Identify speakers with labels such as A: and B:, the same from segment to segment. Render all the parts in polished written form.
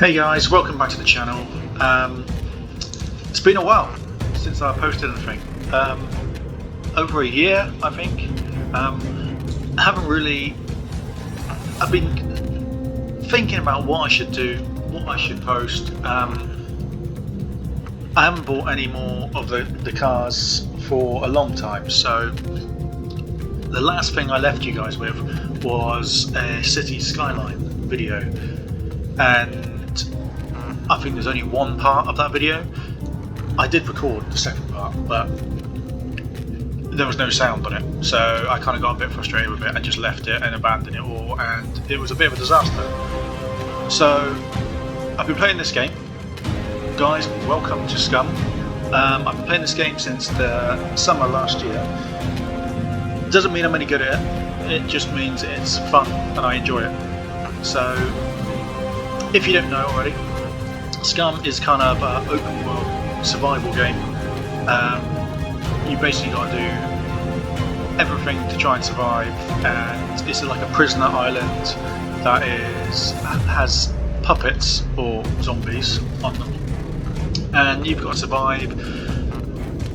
A: Hey guys, welcome back to the channel. It's been a while since I posted anything. Over a year, I think. I've been thinking about what I should do, what I should post. I haven't bought any more of the cars for a long time, so the last thing I left you guys with was a city skyline video, and I think there's only one part of that video. I did record the second part, but there was no sound on it, so I kind of got a bit frustrated with it and just left it and abandoned it all, and it was a bit of a disaster. So I've been playing this game. Guys, welcome to SCUM. I've been playing this game since the summer last year. Doesn't mean I'm any good at it, it just means it's fun and I enjoy it. So if you don't know already, SCUM is kind of an open world survival game. You basically got to do everything to try and survive, and it's like a prisoner island that has puppets or zombies on them, and you've got to survive,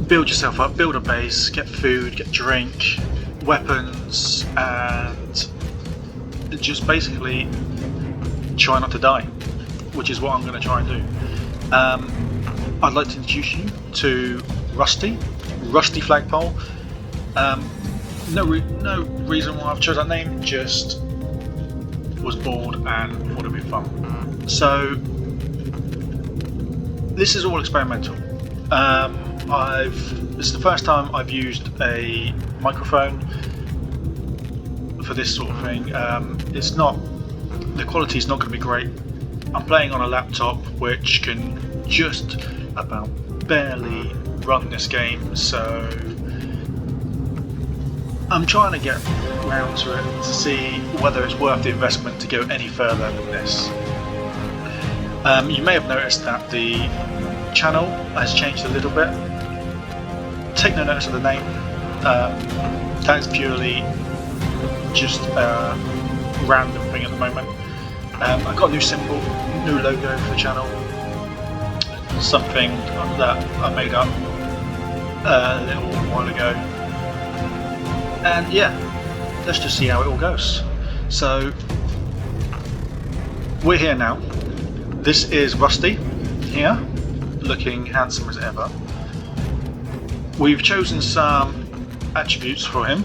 A: build yourself up, build a base, get food, get drink, weapons, and just basically try not to die, which is what I'm going to try and do. I'd like to introduce you to Rusty Flagpole. No reason why I've chosen that name, just was bored and thought it'd be fun. So this is all experimental. This is the first time I've used a microphone for this sort of thing. The quality is not going to be great. I'm playing on a laptop which can just about barely run this game, so I'm trying to get around to it to see whether it's worth the investment to go any further than this. You may have noticed that the channel has changed a little bit. Take no notice of the name. That is purely just a random thing at the moment. I've got a new symbol, new logo for the channel, something that I made up a little while ago, and yeah, let's just see how it all goes. So we're here now. This is Rusty here, looking handsome as ever. We've chosen some attributes for him,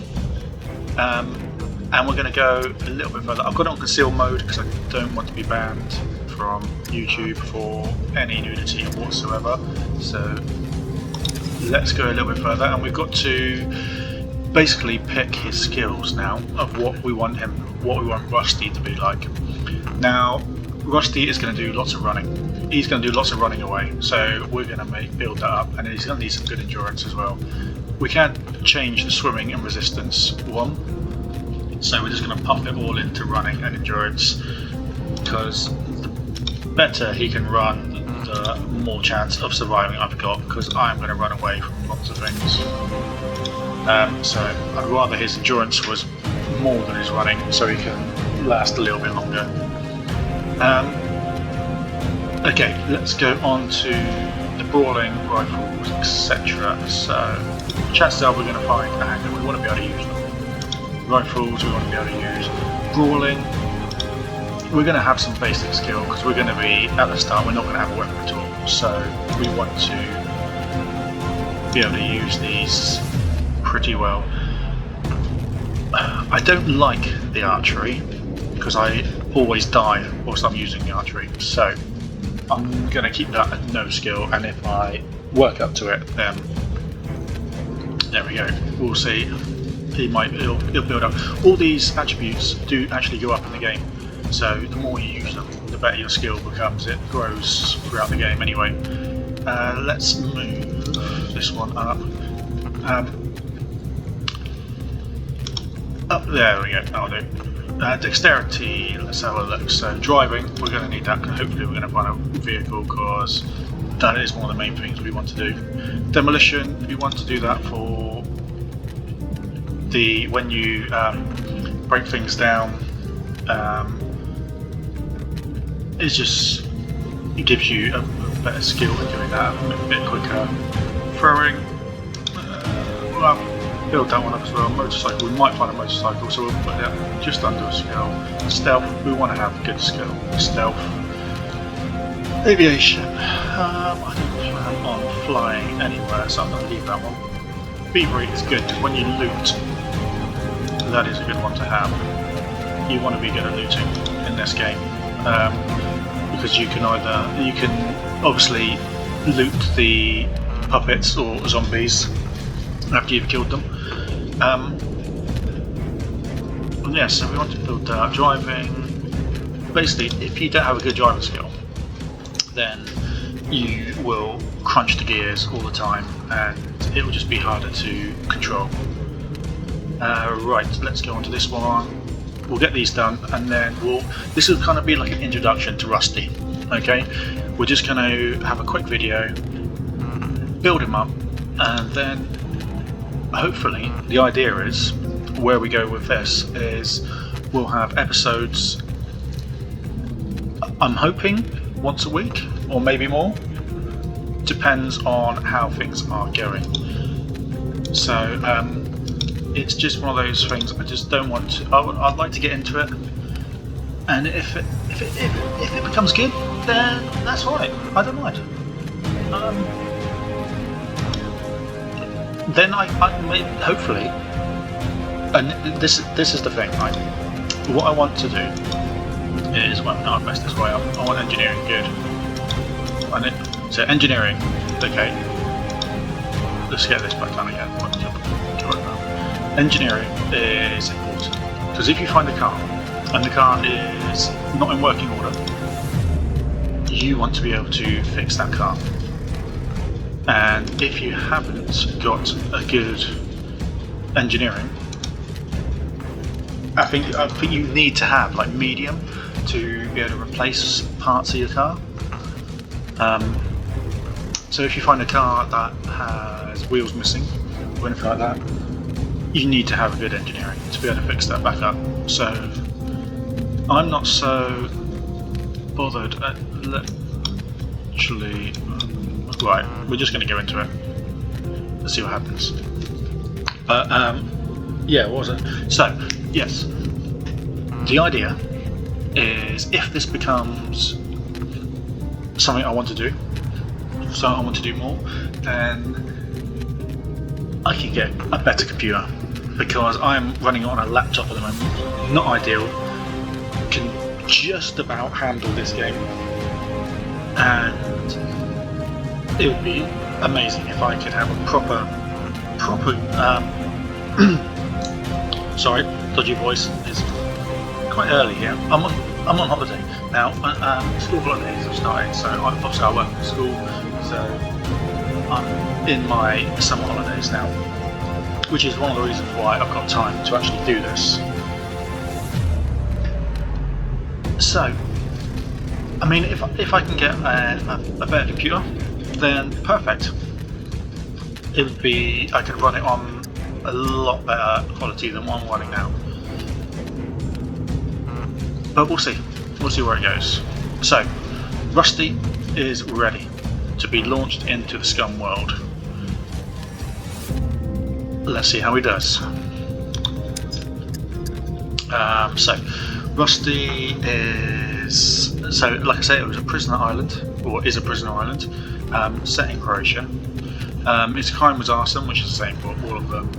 A: and we're going to go a little bit further. I've got it on conceal mode because I don't want to be banned from YouTube for any nudity whatsoever. So let's go a little bit further, and we've got to basically pick his skills now of what we want Rusty to be like. Now, Rusty is going to do lots of running. He's going to do lots of running away, so we're going to build that up, and he's going to need some good endurance as well. We can't change the swimming and resistance one, so we're just going to pump it all into running and endurance, because the better he can run, the more chance of surviving I've got, because I'm going to run away from lots of things. So I'd rather his endurance was more than his running, so he can last a little bit longer. Okay, let's go on to the brawling, rifles, etc. So chances are we're going to find a hanger. We want to be able to use them. Rifles we want to be able to use. Brawling, we're going to have some basic skill, because we're going to be, at the start, we're not going to have a weapon at all, so we want to be able to use these pretty well. I don't like the archery, because I always die whilst I'm using the archery, so I'm going to keep that at no skill, and if I work up to it, then there we go, we'll see. He'll build up. All these attributes do actually go up in the game, so the more you use them, the better your skill becomes. It grows throughout the game anyway. Let's move this one up. Up there we go, that'll do. Dexterity, let's have a look. So driving, we're going to need that, because hopefully we're going to find a vehicle, because that is one of the main things we want to do. Demolition, we want to do that for when you break things down. It's just gives you a better skill at doing that, a bit quicker. Throwing, well, build that one up as well. Motorcycle, we might find a motorcycle, so we'll put that just under a skill. Stealth, we want to have a good skill. Stealth. Aviation, I don't plan on flying anywhere, so I'm going to leave that one. Beavery is good, because when you loot, that is a good one to have. You want to be good at looting in this game, because you can obviously loot the puppets or zombies after you've killed them. And yeah, so we want to build driving. Basically, if you don't have a good driving skill, then you will crunch the gears all the time and it will just be harder to control. Right, let's go on to this one. We'll get these done and then this will kind of be like an introduction to Rusty. Okay, we're just going to have a quick video, build him up, and then hopefully the idea is, where we go with this is we'll have episodes, I'm hoping once a week or maybe more, depends on how things are going. So it's just one of those things. I just don't want to. I'd like to get into it, and if it becomes good, then that's fine. I don't mind. Then I may, hopefully, and this is the thing. Right? What I want to do is, well, I'll mess this way up. I want engineering good. So engineering, okay. Let's get this back down again. Engineering is important, because if you find a car and the car is not in working order, you want to be able to fix that car. And if you haven't got a good engineering, I think you need to have like medium to be able to replace parts of your car. So if you find a car that has wheels missing or anything like that, you need to have good engineering to be able to fix that back up. So I'm not so bothered at literally. Right, we're just going to go into it. Let's see what happens. But yeah, what was it? So yes, the idea is if this becomes something I want to do, so I want to do more, then I can get a better computer, because I'm running it on a laptop at the moment. Not ideal. Can just about handle this game, and it would be amazing if I could have a proper sorry, dodgy voice. It's quite early here. I'm on holiday now. School holidays have started, so obviously I work at school, so I'm in my summer holidays now, which is one of the reasons why I've got time to actually do this. So, I mean, if I can get a better computer, then perfect. It would be, I could run it on a lot better quality than what I'm running now. But we'll see where it goes. So, Rusty is ready to be launched into the SCUM world. Let's see how he does. So, Rusty is, so like I say, it was a prisoner island, or is a prisoner island, set in Croatia. His crime was arson, which is the same for all of them.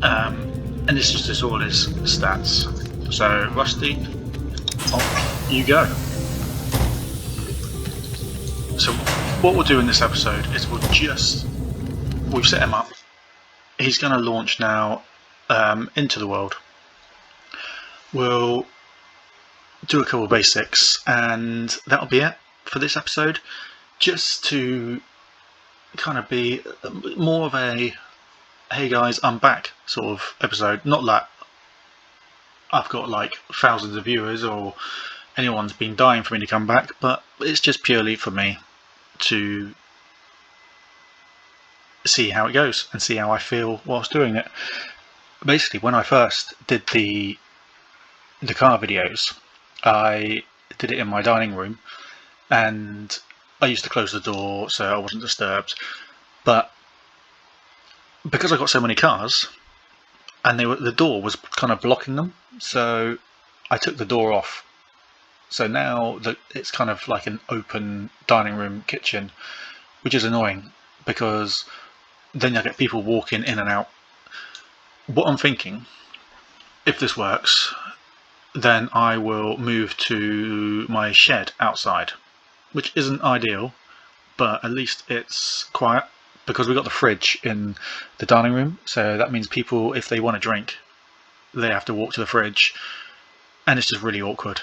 A: And this is just all his stats. So, Rusty, off you go. So, what we'll do in this episode is we've set him up. He's going to launch now into the world. We'll do a couple of basics, and that'll be it for this episode. Just to kind of be more of a hey guys, I'm back sort of episode. Not that I've got like thousands of viewers or anyone's been dying for me to come back, but it's just purely for me to see how it goes and see how I feel whilst doing it. Basically, when I first did the car videos, I did it in my dining room, and I used to close the door so I wasn't disturbed. But because I got so many cars, and the door was kind of blocking them, so I took the door off. So now that it's kind of like an open dining room kitchen, which is annoying because then you get people walking in and out. What I'm thinking, if this works, then I will move to my shed outside, which isn't ideal, but at least it's quiet because we've got the fridge in the dining room. So that means people, if they want a drink, they have to walk to the fridge, and it's just really awkward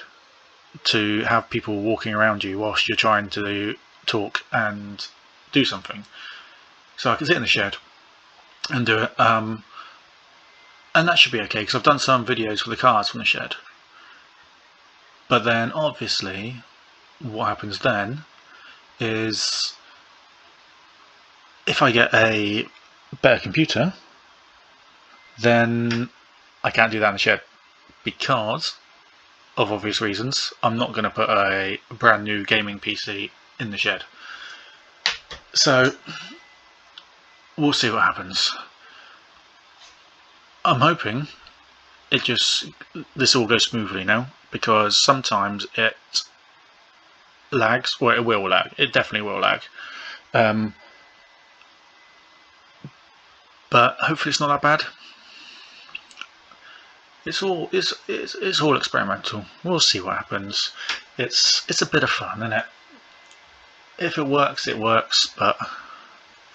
A: to have people walking around you whilst you're trying to talk and do something. So I can sit in the shed and do it, and that should be okay because I've done some videos for the cars from the shed. But then obviously what happens then is if I get a better computer, then I can't do that in the shed because of obvious reasons. I'm not going to put a brand new gaming PC in the shed. So we'll see what happens. I'm hoping this all goes smoothly now, because sometimes it lags, or it will lag. It definitely will lag. But hopefully it's not that bad. It's all experimental. We'll see what happens. It's a bit of fun, isn't it? If it works, it works, but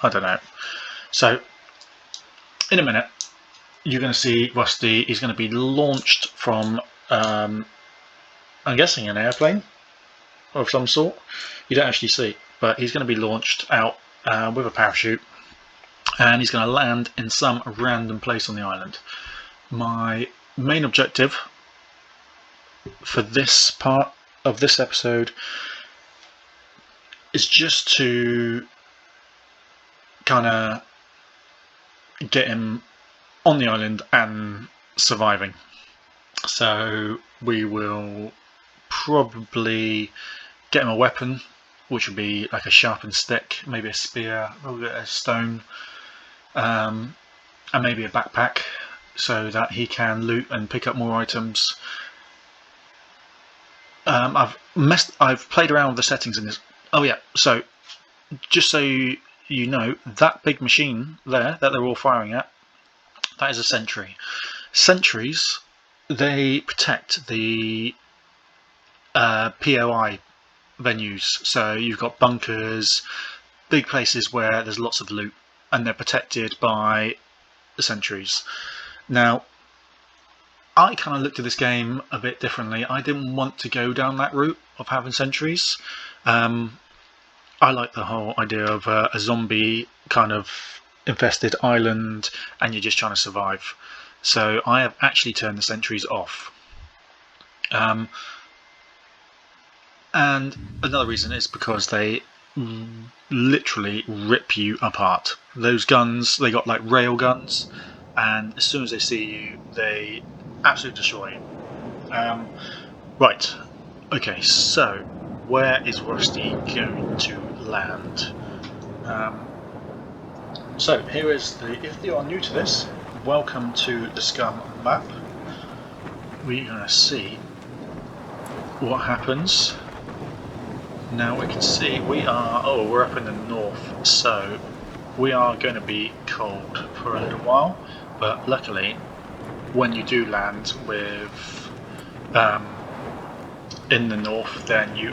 A: I don't know. So in a minute you're going to see Rusty. He's going to be launched from I'm guessing an airplane of some sort. You don't actually see, but he's going to be launched out with a parachute, and he's going to land in some random place on the island. My main objective for this part of this episode is just to kind of get him on the island and surviving. So we will probably get him a weapon, which would be like a sharpened stick, maybe a spear, maybe a stone, and maybe a backpack, so that he can loot and pick up more items. I've played around with the settings in this. Oh yeah, so just so you know, that big machine there that they're all firing at, that is a sentry. Sentries, they protect the POI venues. So you've got bunkers, big places where there's lots of loot, and they're protected by the sentries. Now, I kind of looked at this game a bit differently. I didn't want to go down that route of having sentries. I like the whole idea of a zombie kind of infested island, and you're just trying to survive. So I have actually turned the sentries off. And another reason is because they literally rip you apart. Those guns, they got like rail guns, and as soon as they see you, they absolutely destroy you. Right, okay, so where is Rusty going to land? So here is if you are new to this, welcome to the SCUM map. We're going to see what happens. Now we can see we're up in the north, so we are going to be cold for a little while, but luckily when you do land with in the north, then you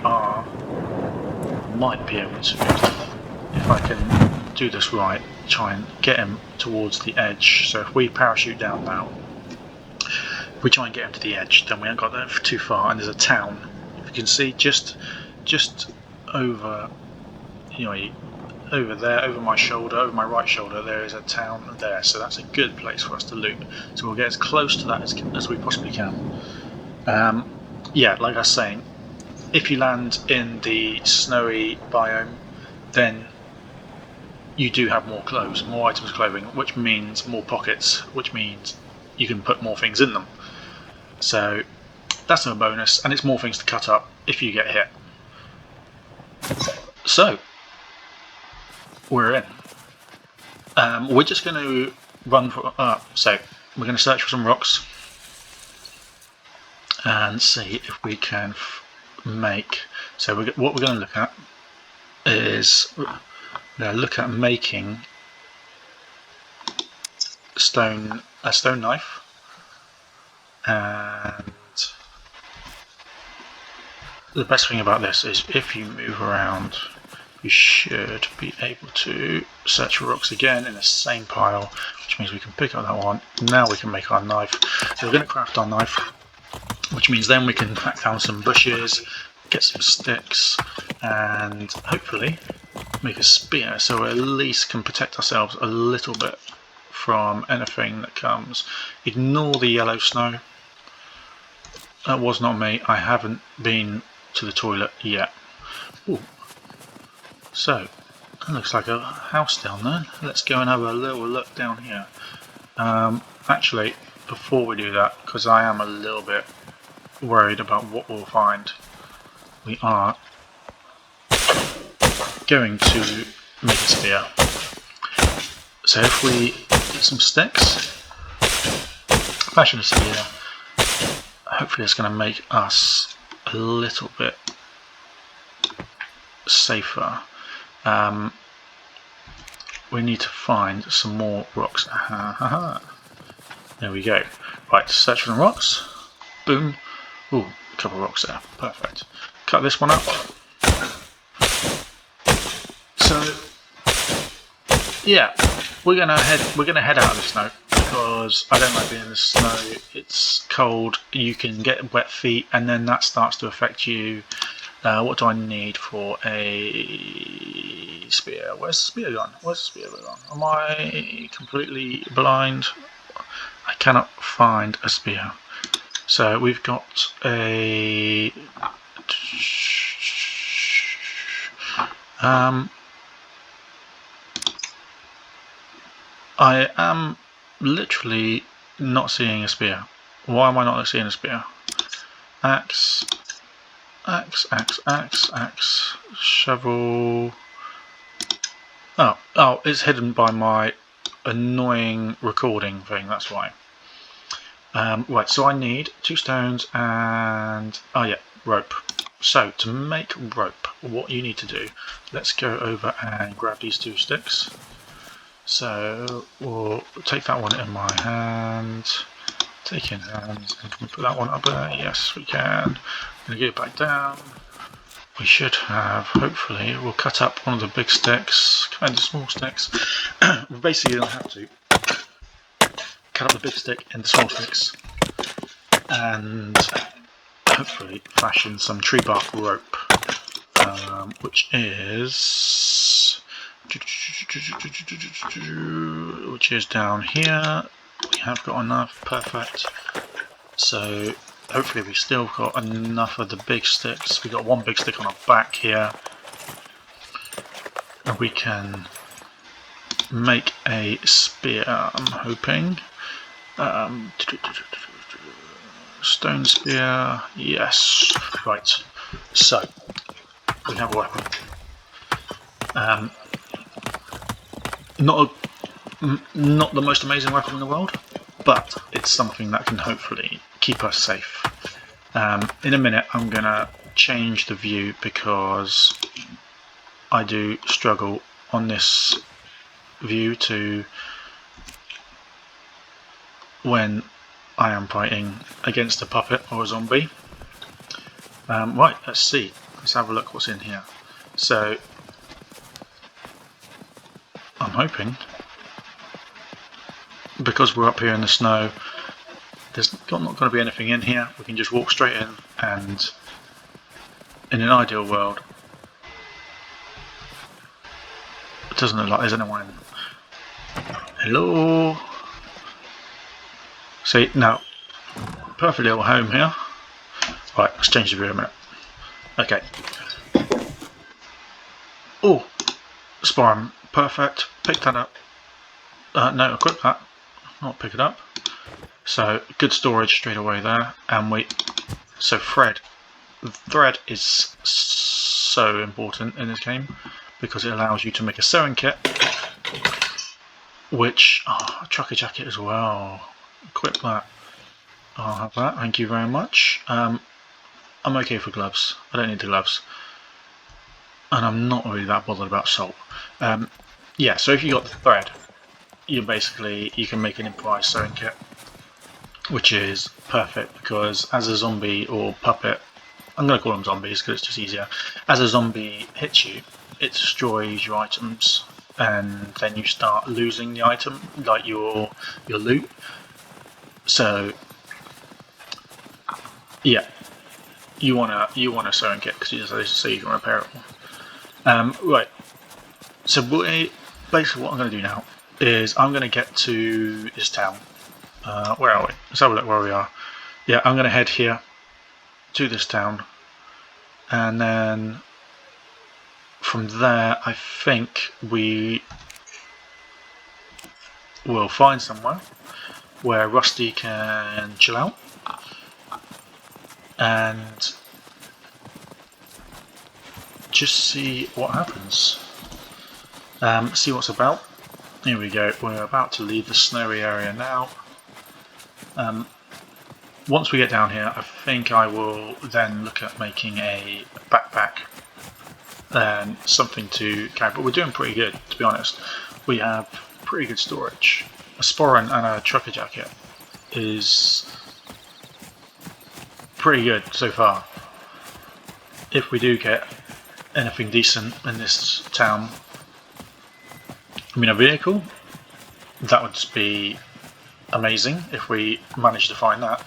A: might be able to, if I can do this right, try and get him towards the edge. So if we parachute down now, if we try and get him to the edge, then we haven't got that too far, and there's a town, if you can see, just over, over there, over my shoulder, over my right shoulder, there is a town there, so that's a good place for us to loot. So we'll get as close to that as we possibly can. Yeah, like I was saying, if you land in the snowy biome, then you do have more clothes, more items of clothing, which means more pockets, which means you can put more things in them. So that's a bonus, and it's more things to cut up if you get hit. So we're in. We're just going to run for. So we're going to search for some rocks and see if we can make. So what we're going to look at is look at making a stone knife, and the best thing about this is if you move around, you should be able to search for rocks again in the same pile, which means we can pick up that one. Now we can make our knife. So we're going to craft our knife, which means then we can hack down some bushes, get some sticks, and hopefully make a spear, so we at least can protect ourselves a little bit from anything that comes. Ignore the yellow snow. That was not me. I haven't been to the toilet yet. Ooh. So, that looks like a house down there. Let's go and have a little look down here. Actually, before we do that, because I am a little bit worried about what we'll find, we are going to make a spear. So if we get some sticks, fashion a spear, hopefully it's going to make us a little bit safer. We need to find some more rocks. There we go. Right, search for some rocks. Boom. Ooh, a couple of rocks there. Perfect. Cut this one up. So yeah, we're gonna head out of the snow because I don't like being in the snow. It's cold. You can get wet feet, and then that starts to affect you. What do I need for a spear? Where's the spear gone? Where's the spear gone? Am I completely blind? I cannot find a spear. So we've got a. I am literally not seeing a spear. Why am I not seeing a spear? Axe, axe, axe, axe, axe, shovel. Oh, it's hidden by my annoying recording thing, that's why. Right, so I need 2 stones and, rope. So, to make rope, what you need to do, let's go over and grab these 2 sticks. So, we'll take that one in my hand, take in hand, and can we put that one up there? Yes, we can. I'm going to get it back down. We should have, hopefully, we'll cut up one of the big sticks, kind of small sticks. We basically don't have to cut up the big stick into small sticks and hopefully fashion some tree bark rope, which is down here. We have got enough, perfect. So hopefully we've still got enough of the big sticks. We've got 1 big stick on our back here, and we can make a spear, I'm hoping. Stone spear, yes. Right, so we have a weapon. Not the most amazing weapon in the world, but it's something that can hopefully keep us safe. In a minute I'm gonna change the view because I do struggle on this view to when I am fighting against a puppet or a zombie. Right, let's see. Let's have a look what's in here. So I'm hoping, because we're up here in the snow, there's not going to be anything in here. We can just walk straight in, and in an ideal world, it doesn't look like there's anyone in. Hello? See, now, perfect little home here. Right, let's change the view in a minute. Okay. Oh, spawn, perfect. Pick that up. No, equip that. Not pick it up. So good storage straight away there. And so Fred The thread is so important in this game because it allows you to make a sewing kit, which a trucker jacket as well. Equip that. I'll have that. Thank you very much. I'm okay for gloves. I don't need the gloves, and I'm not really that bothered about salt. Yeah. So if you got the thread, you can make an improvised sewing kit, which is perfect because as a zombie or puppet, I'm going to call them zombies because it's just easier. As a zombie hits you, it destroys your items, and then you start losing the item, like your loot. So yeah, you want a sewing kit because so you can repair it. Right. So basically, what I'm going to do now is I'm going to get to this town. Where are we? Let's have a look where we are. Yeah, I'm going to head here to this town, and then from there I think we will find somewhere where Rusty can chill out and just see what happens. See what's about. Here we go, we're about to leave the snowy area now. Once we get down here, I think I will then look at making a backpack and something to carry, but we're doing pretty good, to be honest. We have pretty good storage. A sporran and a trucker jacket is pretty good so far. If we do get anything decent in this town, I mean a vehicle, that would be amazing if we manage to find that.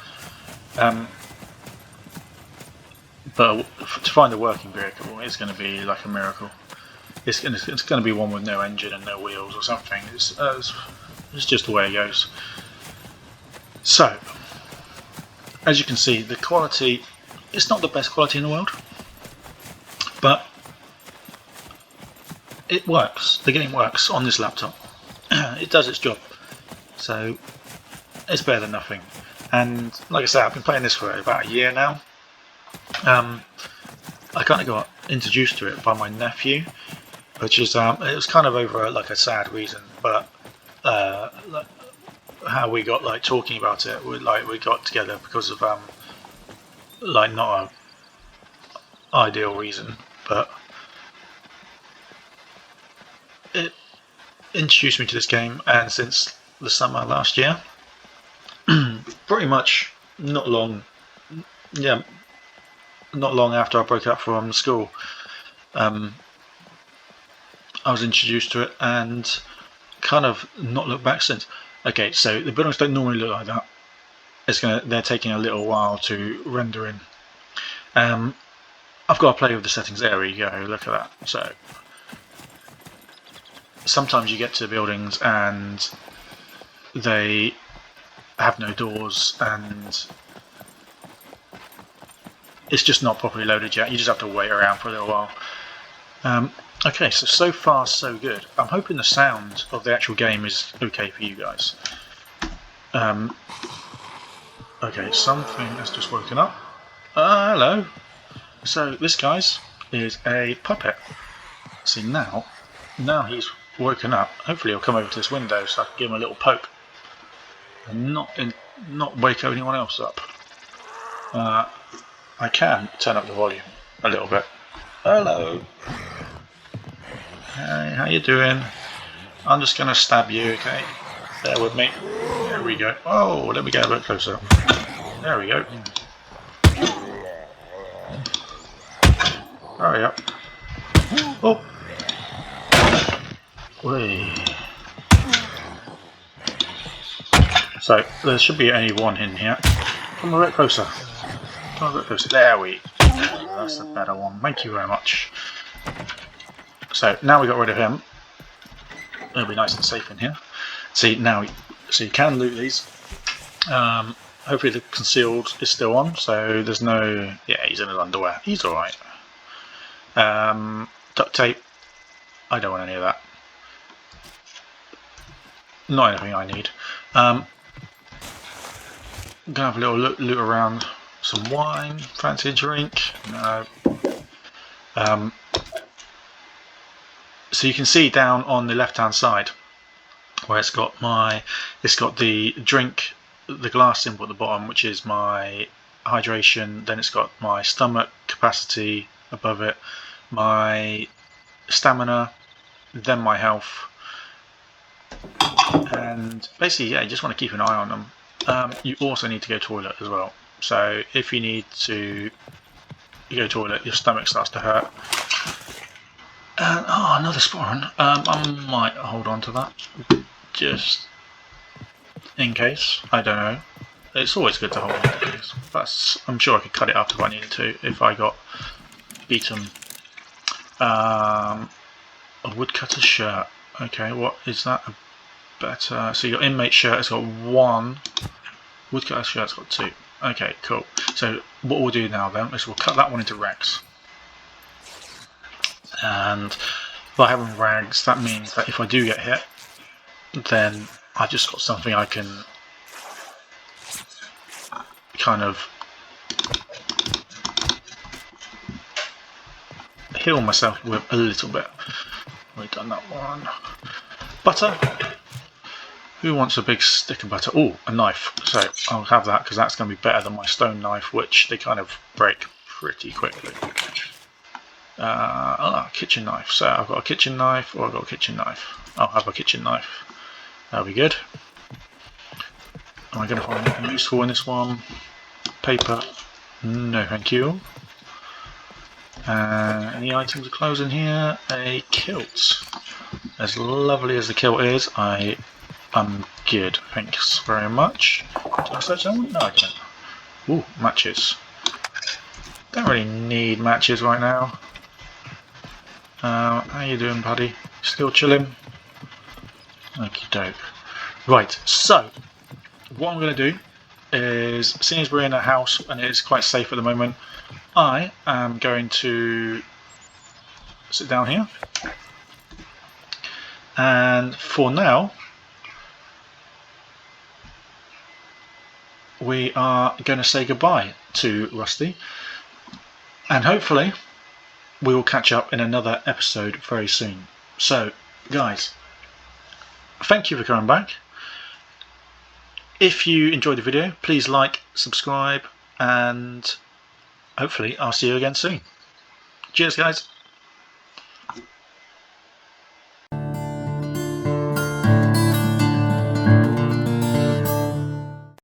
A: But to find a working vehicle is going to be like a miracle. It's going to be one with no engine and no wheels or something. It's just the way it goes. So, as you can see, the quality, it's not the best quality in the world, but it works. The game works on this laptop. It does its job. So, it's better than nothing. And like I said, I've been playing this for about a year now. I kind of got introduced to it by my nephew, which is it was kind of over like a sad reason, but how we got like talking about it, we got together because of like not a ideal reason, but it introduced me to this game, and since the summer last year, pretty much not long after I broke up from school, I was introduced to it and kind of not looked back since. Okay, so the buildings don't normally look like that. They're taking a little while to render in. I've got to play with the settings. There we go, look at that. So sometimes you get to buildings and they have no doors and it's just not properly loaded yet. You just have to wait around for a little while. Okay, so far so good. I'm hoping the sound of the actual game is okay for you guys. Okay, something has just woken up. Hello. So this, guys, is a puppet. See, now he's woken up. Hopefully he'll come over to this window so I can give him a little poke and not wake anyone else up. I can turn up the volume a little bit. Hello. Hey, how you doing? I'm just going to stab you, okay? Bear with me. There we go. Oh, let me get a bit closer. There we go. Hurry up. Oh. Whee. So, there should be only one in here. Come a bit closer. Come a bit closer. There we go. That's a better one. Thank you very much. So, now we got rid of him. It'll be nice and safe in here. See, now, so you can loot these. Hopefully the concealed is still on, so there's no... Yeah, he's in his underwear. He's alright. Duct tape. I don't want any of that. Not anything I need. I'm going to have a little loot around. some wine. Fancy a drink? No. So you can see down on the left hand side where it's got the drink, the glass symbol at the bottom, which is my hydration. Then it's got my stomach capacity above it, my stamina, then my health, and basically, yeah, you just want to keep an eye on them. You also need to go to the toilet as well. So if you need to go to the toilet, your stomach starts to hurt. And another sporran. I might hold on to that just in case. I don't know. It's always good to hold on to things. But I'm sure I could cut it up if I needed to, if I got beaten. A woodcutter's shirt. Okay, what is that? Better. So your inmate shirt has got 1. Woodcutter's shirt's got 2. Okay, cool. So what we'll do now then is we'll cut that one into rags. And by having rags, that means that if I do get hit, then I've just got something I can kind of heal myself with a little bit. We've done that one. Butter. Who wants a big stick of butter? Oh, a knife. So I'll have that because that's going to be better than my stone knife, which they kind of break pretty quickly. Kitchen knife. So I've got a kitchen knife, or I've got a kitchen knife. I'll have a kitchen knife. That'll be good. Am I going to find anything useful in this one? Paper. No, thank you. Any items of clothes in here? A kilt. As lovely as the kilt is, I'm good. Thanks very much. Did I search that one? No, I didn't. Ooh, matches. Don't really need matches right now. How you doing, buddy? Still chilling? Okie doke. Right, so what I'm going to do is, seeing as we're in a house and it is quite safe at the moment, I am going to sit down here, and for now we are going to say goodbye to Rusty, and hopefully we will catch up in another episode very soon. So guys, thank you for coming back. If you enjoyed the video, please like, subscribe, and hopefully I'll see you again soon. Cheers guys.